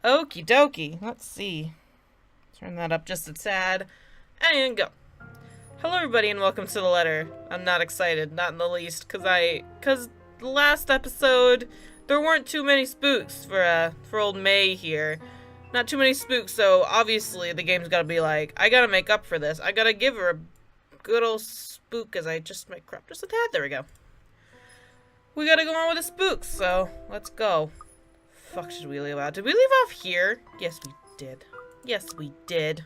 Okie dokie. Let's see. Turn that up just a tad. And go. Hello everybody and welcome to the letter. I'm not excited, not in the least, cause the last episode there weren't too many spooks for old May here. Not too many spooks, so obviously the game's gotta be like, I gotta make up for this. I gotta give her a good old spook as I just might crop just a tad. There we go. We gotta go on with the spooks, so let's go. Fuck should we leave out? Did we leave off here? Yes we did. Yes we did.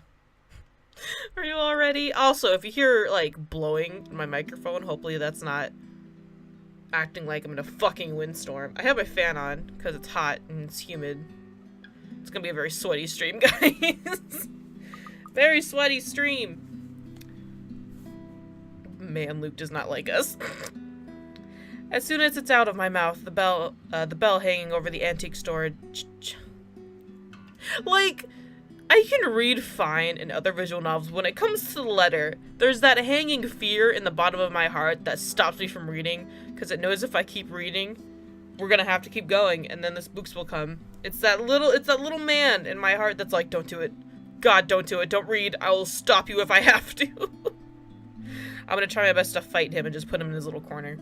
Are you all ready? Also, if you hear, like, blowing in my microphone, hopefully that's not acting like I'm in a fucking windstorm. I have my fan on, because it's hot and it's humid. It's gonna be a very sweaty stream, guys. Very sweaty stream. Man, Luke does not like us. As soon as it's out of my mouth, the bell hanging over the antique store... Like... I can read fine in other visual novels. When it comes to the letter, there's that hanging fear in the bottom of my heart that stops me from reading, because it knows if I keep reading, we're gonna have to keep going, and then the spooks will come. It's that little man in my heart that's like, don't do it. God, don't do it. Don't read. I will stop you if I have to. I'm gonna try my best to fight him and just put him in his little corner.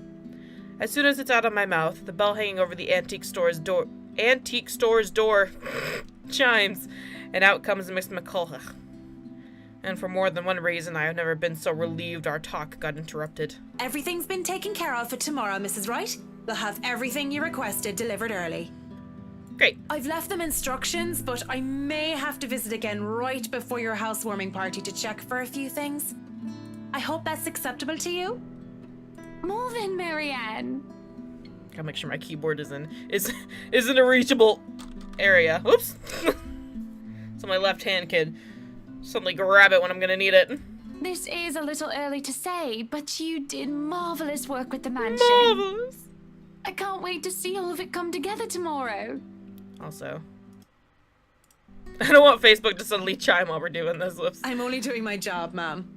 As soon as it's out of my mouth, the bell hanging over the antique store's door chimes. And out comes Miss McCulloch. And for more than one reason, I have never been so relieved our talk got interrupted. Everything's been taken care of for tomorrow, Mrs. Wright. We'll have everything you requested delivered early. Great. I've left them instructions, but I may have to visit again right before your housewarming party to check for a few things. I hope that's acceptable to you? Move in, Marianne. Gotta make sure my keyboard is in a reachable area. Oops. So my left hand can suddenly grab it when I'm gonna need it. This is a little early to say, but you did marvelous work with the mansion. Marvelous. I can't wait to see all of it come together tomorrow. Also, I don't want Facebook to suddenly chime while we're doing this. Whoops. I'm only doing my job, ma'am.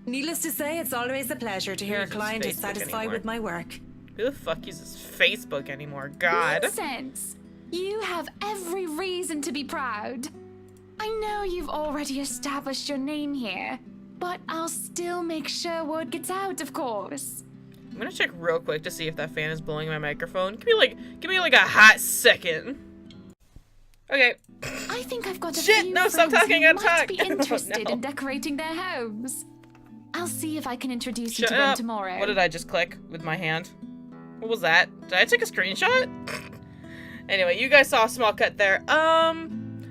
Needless to say, it's always a pleasure to hear a client is satisfied with my work. Who the fuck uses Facebook anymore? God. Nonsense. You have every reason to be proud. I know you've already established your name here, but I'll still make sure word gets out, of course. I'm gonna check real quick to see if that fan is blowing my microphone. Give me like a hot second. Okay. I think I've got a Shit, few no, stop friends talking, who I might talk. be interested No. in decorating their homes. I'll see if I can introduce you Shut to them up. tomorrow. What did I just click with my hand? What was that? Did I take a screenshot? Anyway, you guys saw a small cut there.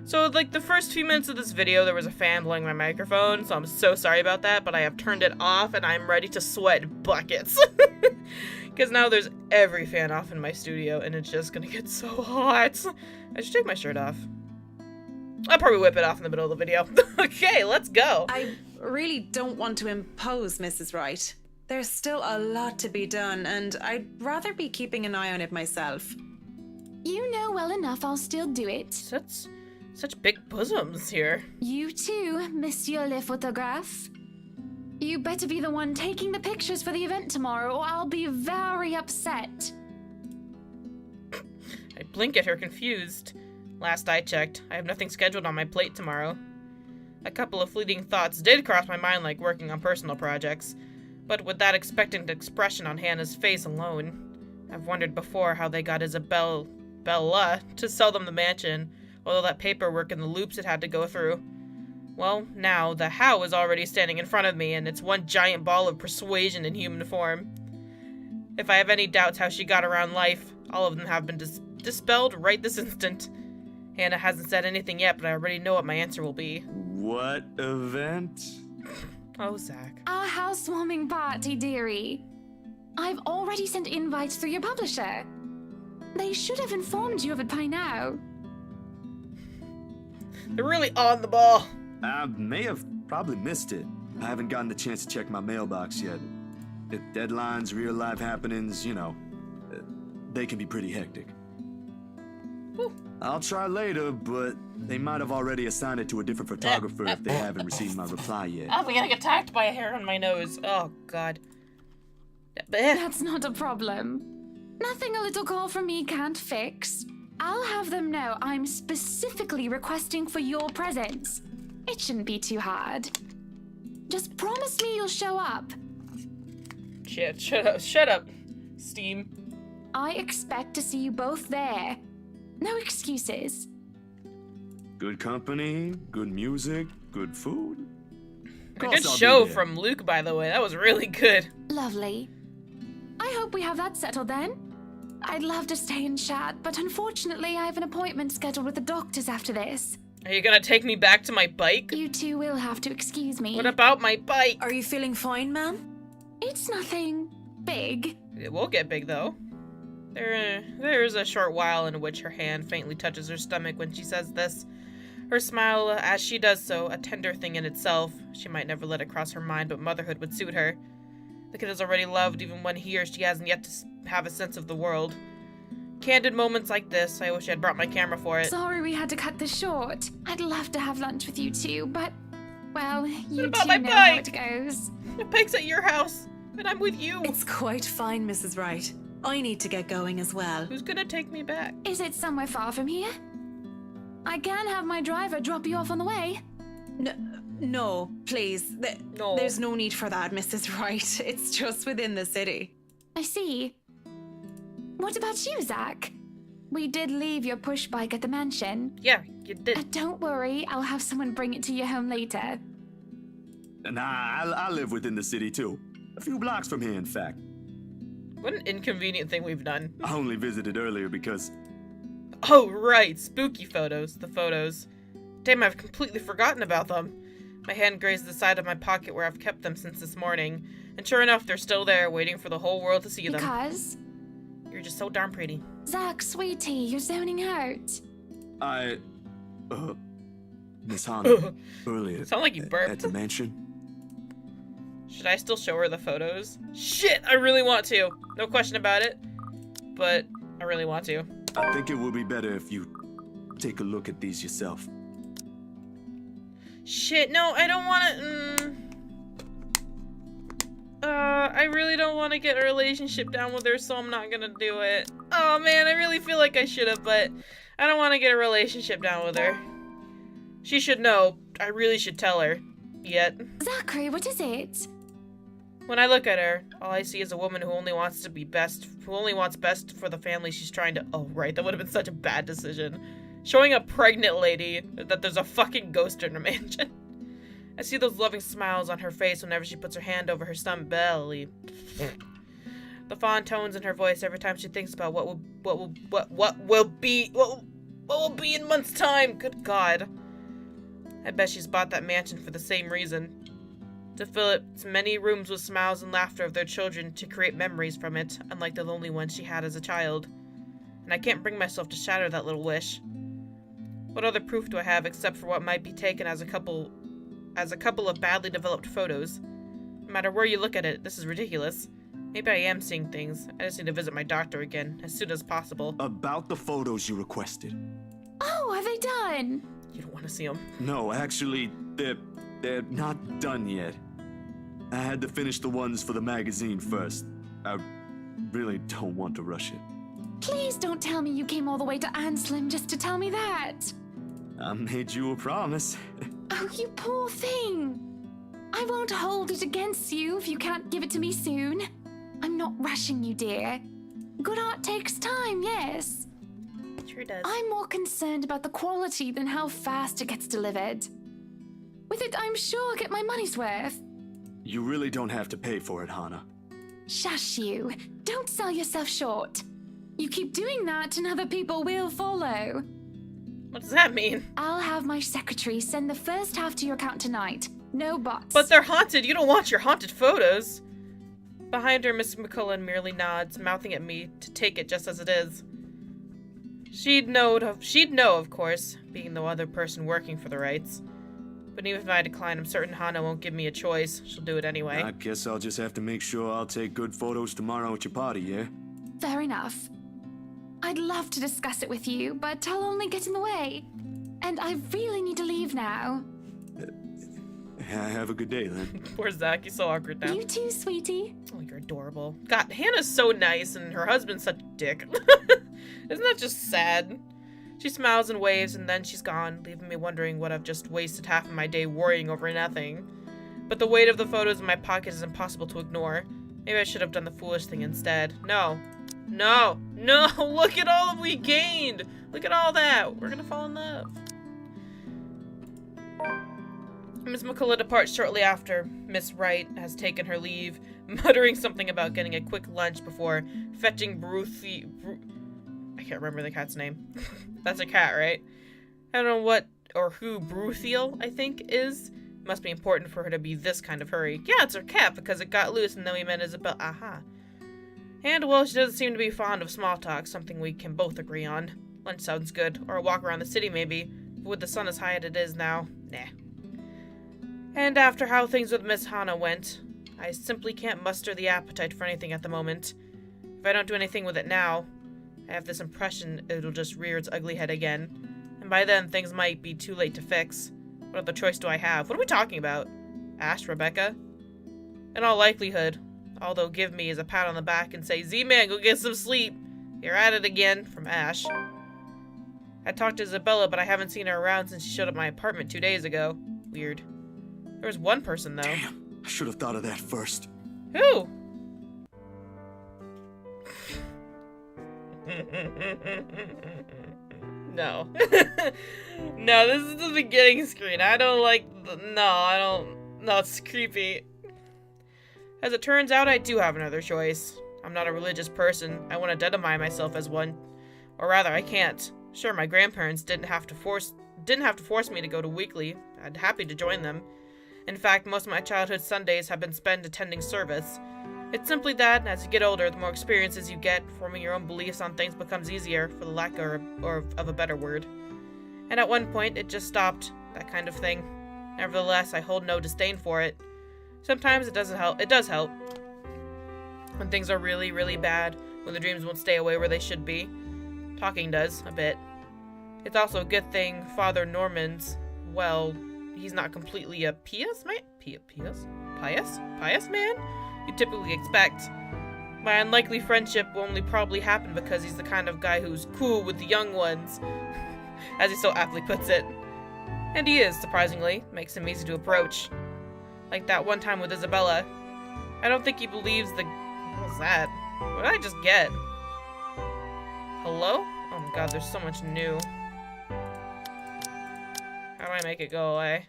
So, like, the first few minutes of this video, there was a fan blowing my microphone, so I'm so sorry about that, but I have turned it off, and I'm ready to sweat buckets. Because now there's every fan off in my studio, and it's just gonna get so hot. I should take my shirt off. I'll probably whip it off in the middle of the video. Okay, let's go. I really don't want to impose, Mrs. Wright. There's still a lot to be done, and I'd rather be keeping an eye on it myself. You know well enough I'll still do it. Such big bosoms here. You too, Monsieur Le Photographe. You better be the one taking the pictures for the event tomorrow, or I'll be very upset. I blink at her, confused. Last I checked, I have nothing scheduled on my plate tomorrow. A couple of fleeting thoughts did cross my mind, like working on personal projects, but with that expectant expression on Hannah's face alone, I've wondered before how they got Bella to sell them the mansion, all that paperwork and the loops it had to go through. Well, now, the how is already standing in front of me, and it's one giant ball of persuasion in human form. If I have any doubts how she got around life, all of them have been dispelled right this instant. Hannah hasn't said anything yet, but I already know what my answer will be. What event? Oh, Zach. Our housewarming party, dearie. I've already sent invites through your publisher. They should have informed you of it by now. They're really on the ball. I may have probably missed it. I haven't gotten the chance to check my mailbox yet. Deadlines, real-life happenings, you know, they can be pretty hectic. Whew. I'll try later, but they might have already assigned it to a different photographer if they haven't received my reply yet. I'm gonna get attacked by a hair on my nose. Oh, God. That's not a problem. Nothing a little call from me can't fix. I'll have them know I'm specifically requesting for your presence. It shouldn't be too hard. Just promise me you'll show up. Shit, shut up, Steam. I expect to see you both there. No excuses. Good company, good music, good food. A good show from Luke, by the way. That was really good. Lovely. I hope we have that settled then. I'd love to stay and chat, but unfortunately I have an appointment scheduled with the doctors after this. Are you gonna take me back to my bike? You two will have to excuse me. What about my bike? Are you feeling fine, ma'am? It's nothing big. It will get big, though. There's a short while in which her hand faintly touches her stomach when she says this. Her smile, as she does so, a tender thing in itself. She might never let it cross her mind, but motherhood would suit her. The kid is already loved even when he or she hasn't yet to have a sense of the world. Candid moments like this, I wish I had brought my camera for it. Sorry we had to cut this short. I'd love to have lunch with you two, but, well, you about two my know how bike? it goes. My bike's at your house, and I'm with you. It's quite fine, Mrs. Wright. I need to get going as well. Who's gonna take me back? Is it somewhere far from here? I can have my driver drop you off on the way. No, please. No. There's no need for that, Mrs. Wright. It's just within the city. I see. What about you, Zach? We did leave your push bike at the mansion. Yeah, you did. Don't worry, I'll have someone bring it to your home later. Nah, I live within the city too. A few blocks from here, in fact. What an inconvenient thing we've done. I only visited earlier because Oh, right, spooky photos. The photos. Damn, I've completely forgotten about them. My hand grazed the side of my pocket where I've kept them since this morning, and sure enough, they're still there, waiting for the whole world to see them. Because? You're just so darn pretty. Zach, sweetie, you're zoning out. Miss Hana, earlier Sound like you burped. at the mansion. Should I still show her the photos? Shit, I really want to. No question about it. But I really want to. I think it would be better if you take a look at these yourself. Shit, no, I don't want to. I really don't want to get a relationship down with her, so I'm not gonna do it. Oh man, I really feel like I should have, but I don't want to get a relationship down with her. She should know. I really should tell her. Yet. Zachary, what is it? When I look at her, all I see is a woman who only wants to be best, who only wants best for the family she's trying to— Oh, right, that would have been such a bad decision. Showing a pregnant lady that there's a fucking ghost in her mansion. I see those loving smiles on her face whenever she puts her hand over her stomach belly. The fond tones in her voice every time she thinks about what will be in months' time. Good God. I bet she's bought that mansion for the same reason. To fill its many rooms with smiles and laughter of their children, to create memories from it, unlike the lonely ones she had as a child. And I can't bring myself to shatter that little wish. What other proof do I have except for what might be taken as a couple of badly developed photos? No matter where you look at it, this is ridiculous. Maybe I am seeing things. I just need to visit my doctor again, as soon as possible. About the photos you requested. Oh, are they done? You don't want to see them. No, actually, they're not done yet. I had to finish the ones for the magazine first. I really don't want to rush it. Please don't tell me you came all the way to Anslem just to tell me that. I made you a promise. Oh, you poor thing. I won't hold it against you if you can't give it to me soon. I'm not rushing you, dear. Good art takes time, yes. Sure does. I'm more concerned about the quality than how fast it gets delivered. With it, I'm sure I'll get my money's worth. You really don't have to pay for it, Hana. Shush you. Don't sell yourself short. You keep doing that and other people will follow. What does that mean? I'll have my secretary send the first half to your account tonight. No buts. But they're haunted. You don't want your haunted photos. Behind her, Miss McCullen merely nods, mouthing at me to take it just as it is. She'd know, of course, being the other person working for the rights. But even if I decline, I'm certain Hana won't give me a choice. She'll do it anyway. I guess I'll just have to make sure I'll take good photos tomorrow at your party, yeah? Fair enough. I'd love to discuss it with you, but I'll only get in the way. And I really need to leave now. Have a good day, then. Poor Zach, he's so awkward now. You too, sweetie. Oh, you're adorable. God, Hannah's so nice and her husband's such a dick. Isn't that just sad? She smiles and waves, and then she's gone, leaving me wondering what I've just wasted half of my day worrying over nothing. But the weight of the photos in my pocket is impossible to ignore. Maybe I should have done the foolish thing instead. No. No! No! Look at all we gained! Look at all that! We're gonna fall in love. Miss McCullough departs shortly after. Miss Wright has taken her leave, muttering something about getting a quick lunch before fetching I can't remember the cat's name. That's a cat, right? I don't know what or who Bruthiel, I think, is. Must be important for her to be this kind of hurry. Yeah, it's her cat, because it got loose and then we met Isabel. Aha. And, well, she doesn't seem to be fond of small talk, something we can both agree on. Lunch sounds good. Or a walk around the city, maybe. But with the sun as high as it is now, nah. And after how things with Miss Hannah went, I simply can't muster the appetite for anything at the moment. If I don't do anything with it now, I have this impression it'll just rear its ugly head again. And by then, things might be too late to fix. What other choice do I have? What are we talking about? Ash, Rebecca? In all likelihood, all they'll give me is a pat on the back and say, Z-Man, go get some sleep. You're at it again, from Ash. I talked to Isabella, but I haven't seen her around since she showed up at my apartment 2 days ago. Weird. There was one person, though. Damn, I should have thought of that first. Who? No. No, this is the beginning screen. I don't like no, it's creepy. As it turns out, I do have another choice. I'm not a religious person. I won't identify myself as one. Or rather, I can't. Sure, my grandparents didn't have to force me to go to weekly. I'd happy to join them. In fact, most of my childhood Sundays have been spent attending service. It's simply that, as you get older, the more experiences you get, forming your own beliefs on things becomes easier, for the lack of a better word. And at one point, it just stopped, that kind of thing. Nevertheless, I hold no disdain for it. Sometimes it doesn't help. It does help. When things are really, really bad, when the dreams won't stay away where they should be. Talking does, a bit. It's also a good thing Father Norman's, well, he's not completely a pious man? Pious man? You typically expect. My unlikely friendship will only probably happen because he's the kind of guy who's cool with the young ones, as he so aptly puts it. And he is, surprisingly. Makes him easy to approach. Like that one time with Isabella. I don't think he believes the... What was that? What did I just get? Hello? Oh my god, there's so much new. How do I make it go away?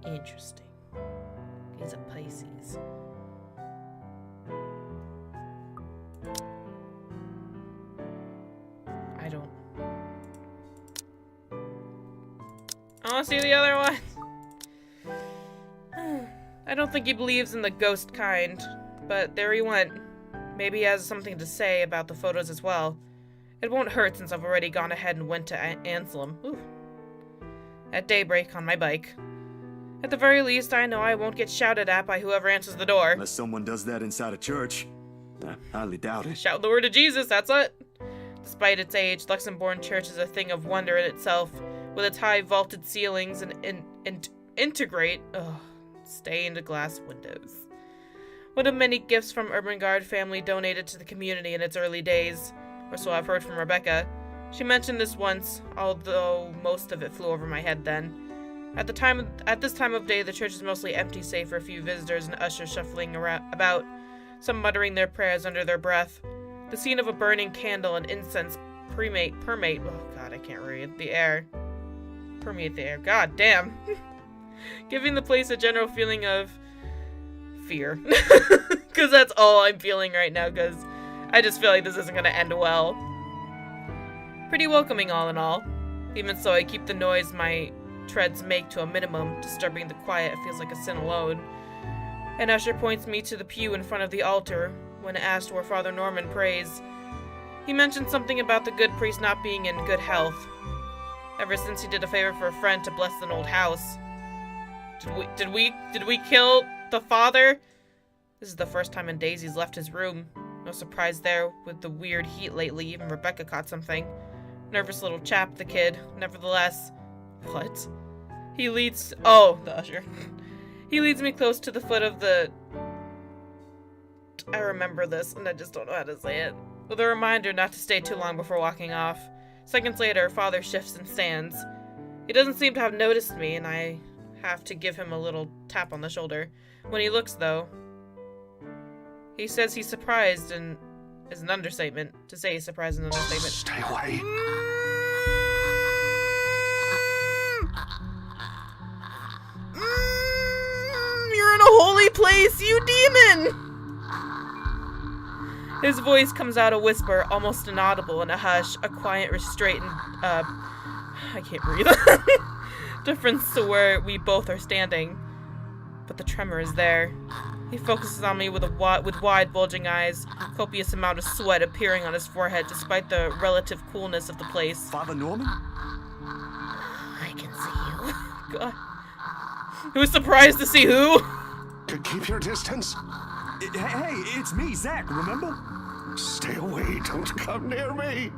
Interesting. He's a Pisces. I don't... I want to see the other one. I don't think he believes in the ghost kind, but there he went. Maybe he has something to say about the photos as well. It won't hurt since I've already gone ahead and went to Anselm. Ooh. At daybreak on my bike. At the very least, I know I won't get shouted at by whoever answers the door. Unless someone does that inside a church. I highly doubt it. Shout the word of Jesus, that's it. Despite its age, Luxembourg Church is a thing of wonder in itself, with its high vaulted ceilings and integrate stained glass windows. One of many gifts from Ermengarde family donated to the community in its early days, or so I've heard from Rebecca. She mentioned this once, although most of it flew over my head then. At this time of day, the church is mostly empty save for a few visitors and ushers shuffling about, some muttering their prayers under their breath. The scene of a burning candle and incense permeate, oh god, I can't read, the air. Permeate the air, god damn. Giving the place a general feeling of fear. Because that's all I'm feeling right now, because I just feel like this isn't going to end well. Pretty welcoming all in all. Even so, I keep the noise my treads make to a minimum. Disturbing the quiet, it feels like a sin alone. An usher points me to the pew in front of the altar. When asked where Father Norman prays, he mentioned something about the good priest not being in good health. Ever since he did a favor for a friend to bless an old house. Did we kill the father? This is the first time in days he's left his room. No surprise there, with the weird heat lately, even Rebecca caught something. Nervous little chap, the kid. Nevertheless... What? He leads... Oh, the usher. He leads me close to the foot of the... I remember this, and I just don't know how to say it. With a reminder not to stay too long before walking off. Seconds later, Father shifts and stands. He doesn't seem to have noticed me, and I have to give him a little tap on the shoulder. When he looks, though, he says he's surprised, and is an understatement. To say he's surprised is an understatement. Stay away. You're in a holy place, you demon! His voice comes out a whisper, almost inaudible, in a hush, a quiet restraint, and, I can't breathe. Difference to where we both are standing. But the tremor is there. He focuses on me with wide, bulging eyes, copious amount of sweat appearing on his forehead despite the relative coolness of the place. Father Norman? I can see you. God. Who's surprised to see who? Keep your distance. Hey, it's me, Zach, remember? Stay away. Don't come near me.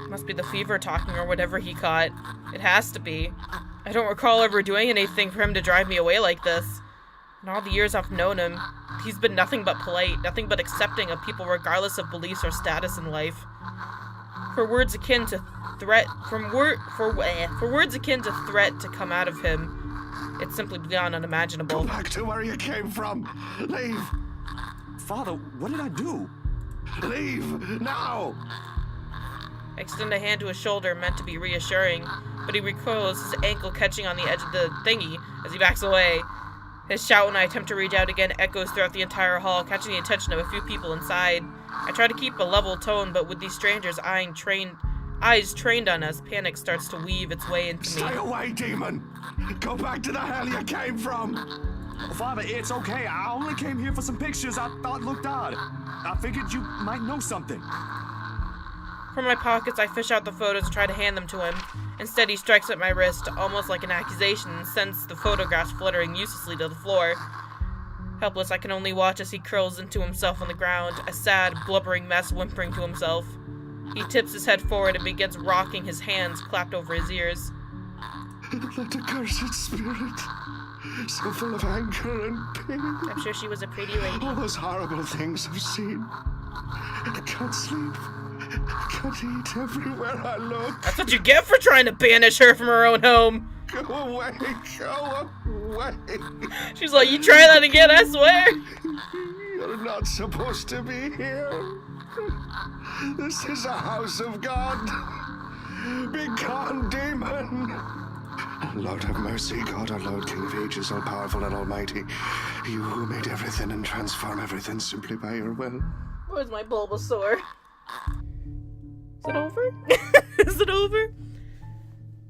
Must be the fever talking or whatever he caught. It has to be. I don't recall ever doing anything for him to drive me away like this. In all the years I've known him, he's been nothing but polite, nothing but accepting of people regardless of beliefs or status in life. For words akin to threat, for words akin to threat to come out of him, it's simply beyond unimaginable. Go back to where you came from. Leave. Father, what did I do? Leave now. I extend a hand to his shoulder, meant to be reassuring, but he recoils, his ankle catching on the edge of the thingy as he backs away. His shout when I attempt to reach out again echoes throughout the entire hall, catching the attention of a few people inside. I try to keep a level tone, but with these strangers' eyes trained on us, panic starts to weave its way into me. Stay away, demon. Go back to the hell you came from. Father, it's okay. I only came here for some pictures I thought looked odd. I figured you might know something. From my pockets, I fish out the photos and try to hand them to him. Instead, he strikes at my wrist, almost like an accusation, and sends the photographs fluttering uselessly to the floor. Helpless, I can only watch as he curls into himself on the ground, a sad, blubbering mess whimpering to himself. He tips his head forward and begins rocking, his hands clapped over his ears. That accursed spirit, so full of anger and pain. I'm sure she was a pretty lady. All those horrible things I've seen. I can't sleep. I can't eat everywhere I look. That's what you get for trying to banish her from her own home. Go away, go away. She's like, you try that again, I swear. You're not supposed to be here. This is a house of God. Be gone, demon. Lord have mercy, God our Lord, King of ages, all-powerful and almighty. You who made everything and transform everything simply by your will. Where's my Bulbasaur? Is it over? Is it over?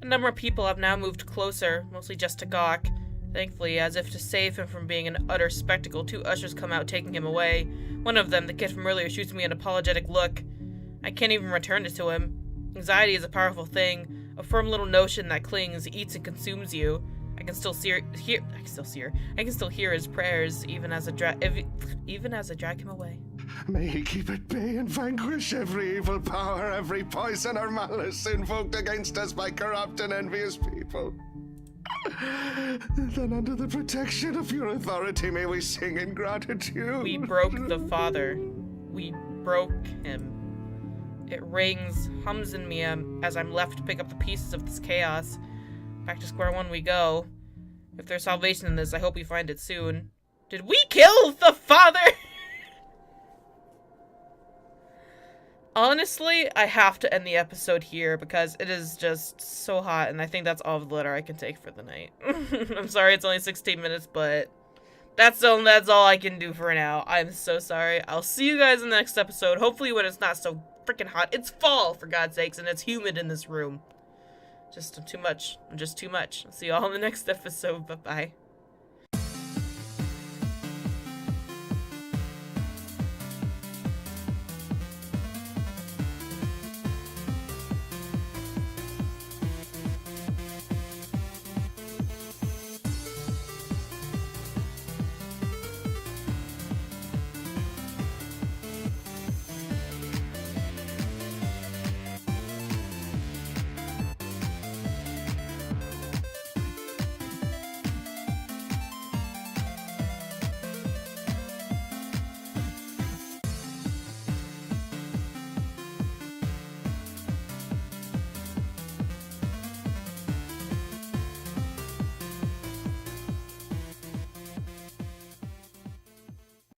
A number of people have now moved closer, mostly just to gawk. Thankfully, as if to save him from being an utter spectacle, 2 ushers come out taking him away. One of them, the kid from earlier, shoots me an apologetic look. I can't even return it to him. Anxiety is a powerful thing, a firm little notion that clings, eats, and consumes you. I can still hear his prayers, even as I drag him away. May he keep at bay and vanquish every evil power, every poison or malice invoked against us by corrupt and envious people. Then under the protection of your authority may we sing in gratitude. We broke the Father. We broke him. It rings, hums in me as I'm left to pick up the pieces of this chaos. Back to square one we go. If there's salvation in this, I hope we find it soon. Did we kill the Father? Honestly, I have to end the episode here because it is just so hot, and I think that's all the letter I can take for the night. I'm sorry it's only 16 minutes, but that's all I can do for now. I'm so sorry. I'll see you guys in the next episode, hopefully when it's not so freaking hot. It's fall, for God's sakes, and it's humid in this room. Just too much. I'm just too much. I'll see you all in the next episode. Bye-bye.